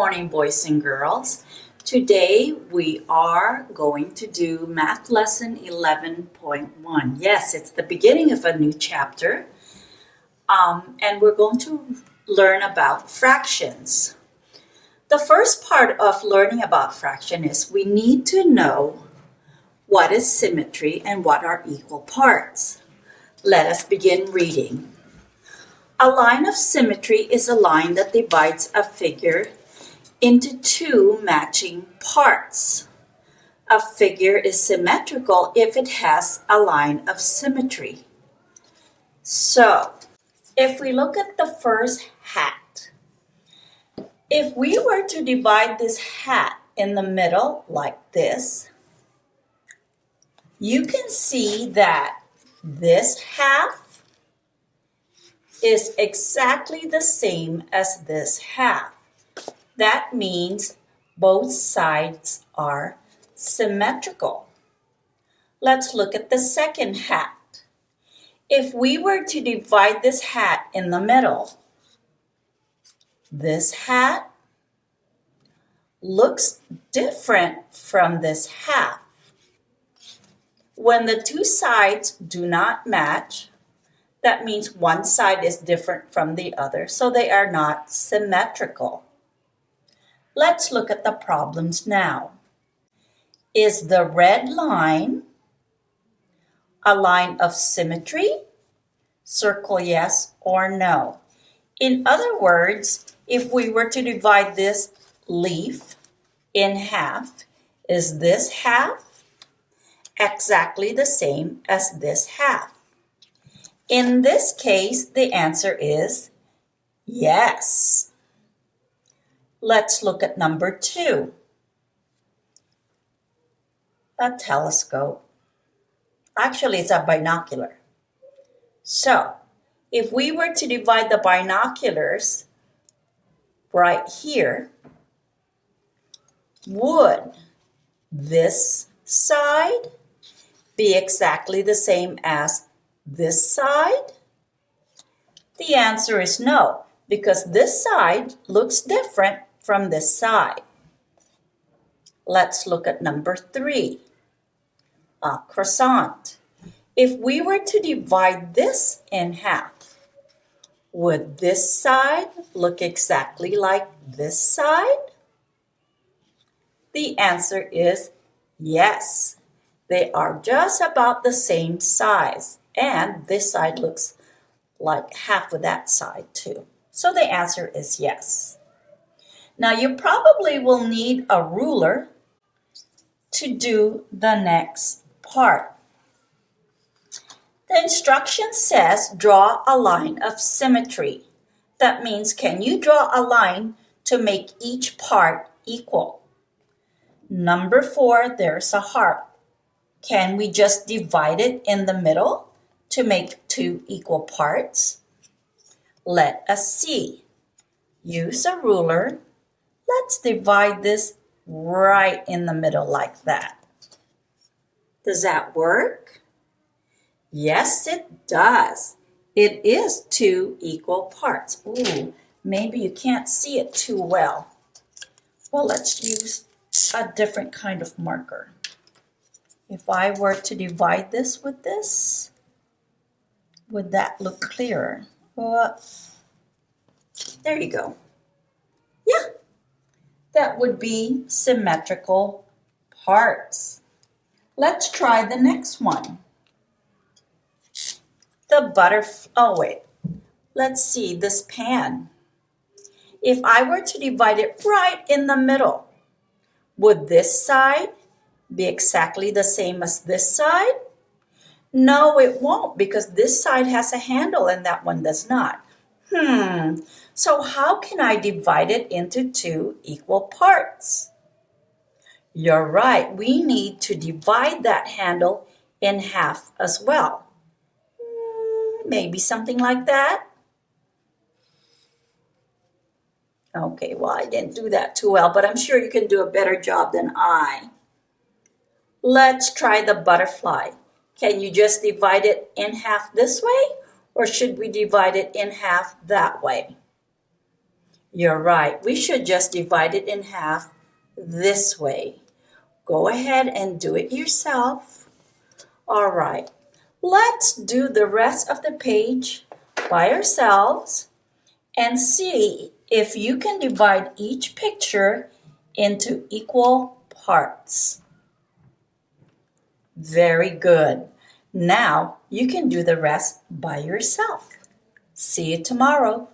morning, boys and girls. Today we are going to do math lesson 11.1. Yes, it's the beginning of a new chapter, and we're going to learn about fractions. The first part of learning about fraction is we need to know what is symmetry and what are equal parts. Let us begin reading. A line of symmetry is a line that divides a figure into two matching parts. A figure is symmetrical if it has a line of symmetry. So, if we look at the first hat, if we were to divide this hat in the middle like this, you can see that this half is exactly the same as this half. That means both sides are symmetrical. Let's look at the second hat. If we were to divide this hat in the middle, this hat looks different from this half. When the two sides do not match, that means one side is different from the other, so they are not symmetrical. Let's look at the problems now. Is the red line a line of symmetry? Circle yes or no. In other words, if we were to divide this leaf in half, is this half exactly the same as this half? In this case, the answer is yes. Let's look at number 2. A telescope. Actually, it's a binocular. So, if we were to divide the binoculars right here, would this side be exactly the same as this side? The answer is no, because this side looks different from this side. Let's look at number 3, a croissant. If we were to divide this in half, would this side look exactly like this side? The answer is yes. They are just about the same size. And this side looks like half of that side too. So the answer is yes. Now you probably will need a ruler to do the next part. The instruction says draw a line of symmetry. That means can you draw a line to make each part equal? Number 4, there's a heart. Can we just divide it in the middle to make 2 equal parts? Let us see. Use a ruler. Let's divide this right in the middle like that. Does that work? Yes, it does. It is 2 equal parts. Ooh, maybe you can't see it too well. Well, let's use a different kind of marker. If I were to divide this with this, would that look clearer? There you go. Yeah, that would be symmetrical parts. Let's try the next one. The let's see this pan. If I were to divide it right in the middle, would this side be exactly the same as this side? No, it won't, because this side has a handle and that one does not. So how can I divide it into 2 equal parts? You're right, we need to divide that handle in half as well. Maybe something like that. Okay, well, I didn't do that too well, but I'm sure you can do a better job than I. Let's try the butterfly. Can you just divide it in half this way, or should we divide it in half that way? You're right. We should just divide it in half this way. Go ahead and do it yourself. All right. Let's do the rest of the page by ourselves and see if you can divide each picture into equal parts. Very good. Now you can do the rest by yourself. See you tomorrow.